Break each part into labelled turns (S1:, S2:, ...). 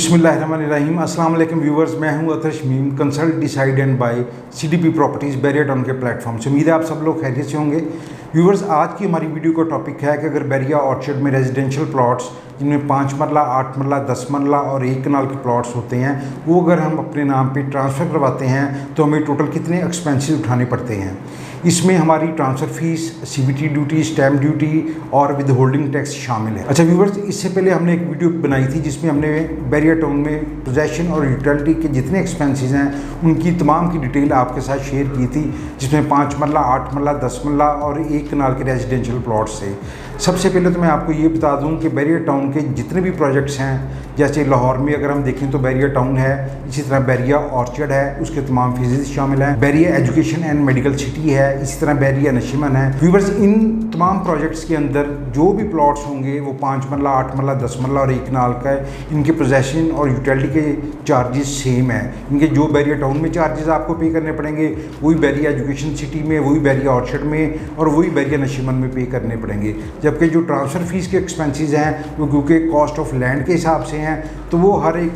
S1: बिस्मिल्लाहिर्रहमानिर्रहीम। अस्सलाम वालेकुम व्यूवर्स, मैं हूं Atar Shamim, consult decide and buy CDP properties Bairiya town के प्लेटफॉर्म से। उम्मीद है आप सब लोग खैरियत से होंगे। व्यूवर्स, आज की हमारी वीडियो का टॉपिक है कि अगर बैरिया ऑर्चर्ड में रेजिडेंशियल प्लॉट्स जिनमें 5 मरला, 8 मरला, 10 मरला और 1 कनाल के प्लॉट्स होते हैं, वो अगर हम अपने नाम पे ट्रांसफ़र करवाते हैं तो हमें टोटल कितने एक्सपेंसेस उठाने पड़ते हैं। इसमें हमारी transfer fees, CVT duty, stamp duty और विद होल्डिंग टैक्स शामिल है। अच्छा व्यूवर्स, इससे पहले हमने एक वीडियो बनाई थी जिसमें हमने बैरिया टाउन में पोजेसन और यूटिलिटी के जितने एक्सपेंसेस हैं उनकी तमाम की डिटेल आपके साथ शेयर की थी, जिसमें 5 मरला, 8 मरला, 10 मरला और 1 कनाल के रेजिडेंशियल प्लॉट्स थे। सबसे पहले तो मैं आपको ये बता दूं कि बैरिया टाउन के जितने भी प्रोजेक्ट्स हैं, जैसे लाहौर में अगर हम देखें तो बैरिया टाउन है, इसी तरह बैरिया ऑर्चर्ड है, उसके तमाम फीसेस शामिल हैं। Bairia education and medical city है, इसी तरह बैरिया नशीमन है। व्यूवर्स, इन तमाम प्रोजेक्ट्स के अंदर जो भी प्लॉट्स होंगे वो 5 मरला, 8 मरला, 10 मरला और 1 कनाल का है, इनके पोजेसन और यूटिलिटी के चार्जेस सेम है। इनके जो बैरिया टाउन में चार्जेस आपको पे करने पड़ेंगे वही बैरिया एजुकेशन सिटी में, वही बैरिया ऑर्चर्ड में और वही बैरिया नशीमन में पे करने पड़ेंगे। जबकि जो ट्रांसफ़र फीस के एक्सपेंसेस हैं वो क्योंकि कॉस्ट ऑफ लैंड के हिसाब से हैं तो वो हर एक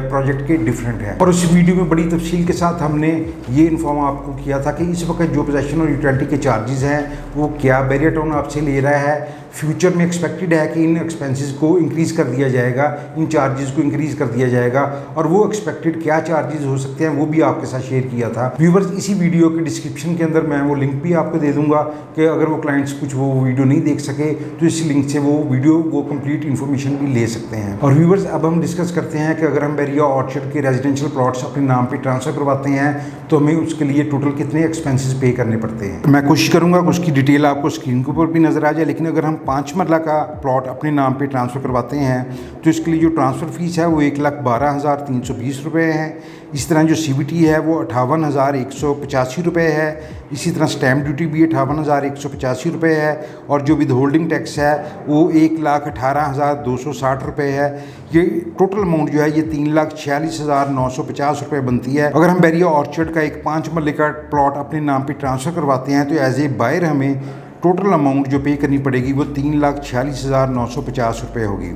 S1: प्रोजेक्ट के डिफरेंट है। और उस वीडियो में बड़ी तफसील के साथ हमने ये इन्फॉर्म आपको किया था कि इस वक्त जो पोजेसन और यूटिलिटी के चार्जेस हैं वो क्या बैरिया टाउन आपसे ले रहा है। फ्यूचर में एक्सपेक्टेड है कि इन एक्सपेंसेस को इंक्रीज़ कर दिया जाएगा, इन चार्जेस को इंक्रीज़ कर दिया जाएगा, और वो एक्सपेक्टेड क्या चार्जेस हो सकते हैं वो भी आपके साथ शेयर किया था। व्यूवर्स, इसी वीडियो के डिस्क्रिप्शन के अंदर मैं वो लिंक भी आपको दे दूंगा कि अगर वो क्लाइंट्स कुछ वो वीडियो नहीं देख सके तो इस लिंक से वो कंप्लीट इन्फॉर्मेशन भी ले सकते हैं। और व्यूवर्स, अब हम डिस्कस करते हैं कि अगर हम बैरिया ऑर्चर्ड के रेजिडेंशियल प्लॉट्स अपने नाम पर ट्रांसफ़र करवाते हैं तो हमें उसके लिए टोटल कितने एक्सपेंसेस पे करने पड़ते हैं। मैं कोशिश करूँगा कि उसकी डिटेल आपको स्क्रीन के ऊपर भी नज़र आ जाए, लेकिन अगर हम 5 मरला का प्लॉट अपने नाम पे ट्रांसफ़र करवाते हैं तो इसके लिए जो ट्रांसफ़र फ़ीस है वो 1,12,320 रुपये है। इस तरह जो सीवीटी है वो 58,185 रुपये है। इसी तरह स्टैम्प ड्यूटी भी 58,185 रुपये है, और जो विद होल्डिंग टैक्स है वो 1,18,260 रुपये है। ये टोटल अमाउंट जो है ये 3,46,950 रुपये बनती है। अगर हम बैरिया ऑर्चर्ड का एक 5 मरले का प्लॉट अपने नाम पर ट्रांसफ़र करवाते हैं तो एज ए बायर हमें टोटल अमाउंट जो पे करनी पड़ेगी वो 3,46,950 रुपये होगी।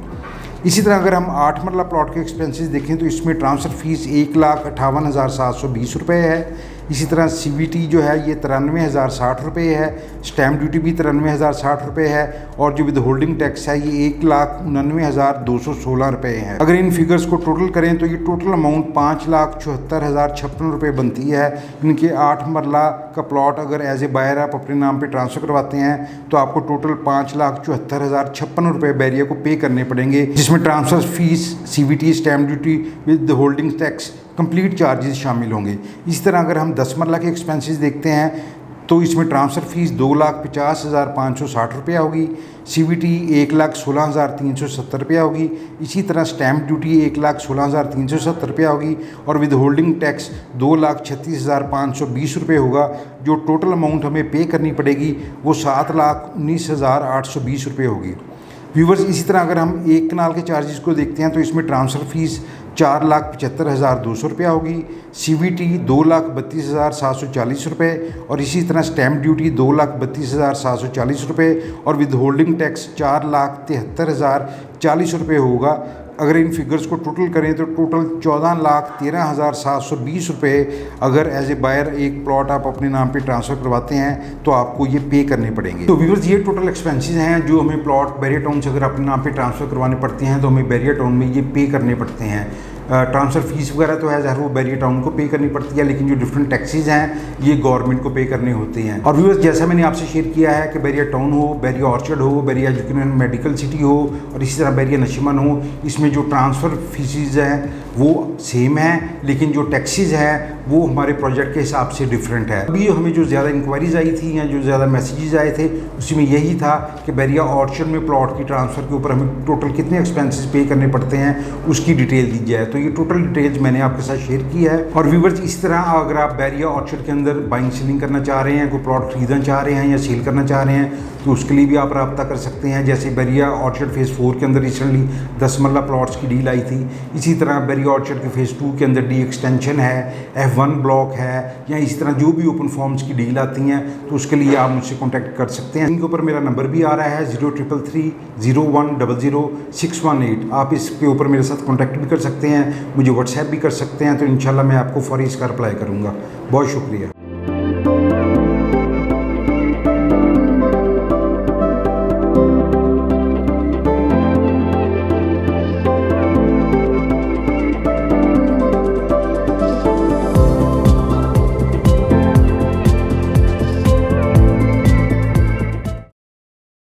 S1: इसी तरह अगर हम 8 मरला प्लॉट के एक्सपेंसेस देखें तो इसमें ट्रांसफ़र फ़ीस 1,58,720 रुपये है। इसी तरह सीवीटी जो है ये 93,060 रुपये है, स्टैम्प ड्यूटी भी 93,060 रुपये है, और जो विद होल्डिंग टैक्स है ये 1,99,216 रुपये है। अगर इन फिगर्स को टोटल करें तो ये टोटल अमाउंट 5,74,056 रुपये बनती है। इनके 8 मरला का प्लॉट अगर एज ए बायर आप अपने नाम पे ट्रांसफ़र करवाते हैं तो आपको टोटल 5,74,056 रुपये बैरिया को पे करने पड़ेंगे, जिसमें transfer fees, CVT, stamp duty with holding tax complete charges शामिल होंगे। इस तरह अगर हम 10 मरला के एक्सपेंसेस देखते हैं तो इसमें ट्रांसफ़र फ़ीस 2,50,560 रुपया होगी, सीवीटी 1,16,370 रुपया होगी, इसी तरह स्टैम्प ड्यूटी 1,16,370 रुपया होगी, और विद होल्डिंग टैक्स 2,36,520 रुपये होगा। जो टोटल अमाउंट हमें पे करनी पड़ेगी वो 7,19,820 रुपये होगी। व्यूवर्स, इसी तरह अगर हम 1 कनाल के चार्जेस को देखते हैं तो इसमें ट्रांसफ़र फ़ीस 4,75,200 रुपया होगी, सीवीटी 2,32,740 रुपये, और इसी तरह स्टैम्प ड्यूटी 2,32,740 रुपये, और विद होल्डिंग टैक्स 4,73,040 रुपये होगा। अगर इन फिगर्स को टोटल करें तो टोटल 14,13,720 रुपये अगर एज ए बायर एक प्लॉट आप अपने नाम पे ट्रांसफ़र करवाते हैं तो आपको ये पे करने पड़ेंगे। तो व्यूअर्स, ये टोटल एक्सपेंसेस हैं जो हमें प्लॉट बैरिया टाउन से अगर अपने नाम पे ट्रांसफ़र करवाने पड़ते हैं तो हमें बैरिया टाउन में ये पे करने पड़ते हैं। ट्रांसफ़र फ़ीस वगैरह तो है ज़ाहिर वो बैरिया टाउन को पे करनी पड़ती है, लेकिन जो डिफरेंट टैक्सेस हैं ये गवर्नमेंट को पे करने होते हैं। और व्यूअर्स, जैसा मैंने आपसे शेयर किया है कि बैरिया टाउन हो, बैरिया ऑर्चर्ड हो, Bairia education and medical city हो और इसी तरह बैरिया नशीमन हो, इसमें जो ट्रांसफ़र फीसिस हैं वो सेम है, लेकिन जो टैक्सेस हैं वो हमारे प्रोजेक्ट के हिसाब से डिफरेंट है। अभी हमें जो ज़्यादा इंक्वायरीज आई थी या जो ज़्यादा मैसेजेस आए थे उसमें यही था कि बैरिया ऑर्चर्ड में प्लॉट की ट्रांसफ़र के ऊपर हमें टोटल कितने एक्सपेंसेस पे करने पड़ते हैं उसकी डिटेल दी जाए। तो ये टोटल डिटेल्स मैंने आपके साथ शेयर की है। और व्यूवर्स, इस तरह अगर आप बैरिया ऑर्चर्ड के अंदर बाइंग सेलिंग करना चाह रहे हैं, कोई प्लॉट खरीदना चाह रहे हैं या सेल करना चाह रहे हैं तो उसके लिए भी आप रब्ता कर सकते हैं। जैसे बैरिया ऑर्चर्ड फेज़ 4 के अंदर रिसेंटली 10 मरला प्लॉट्स की डील आई थी, इसी तरह बैरिया बैरिया ऑर्चर्ड के फेज़ 2 के अंदर डी एक्सटेंशन है, F1 ब्लॉक है, या इस तरह जो भी ओपन फॉर्म्स की डील आती हैं तो उसके लिए आप मुझसे कॉन्टैक्ट कर सकते हैं। इनके ऊपर मेरा नंबर भी आ रहा है 033301000618। आप इसके ऊपर मेरे साथ कॉन्टैक्ट भी कर सकते हैं, मुझे व्हाट्सएप भी कर सकते हैं, तो इंशाल्लाह मैं आपको फौरी इसका रिप्लाई करूँगा। बहुत शुक्रिया।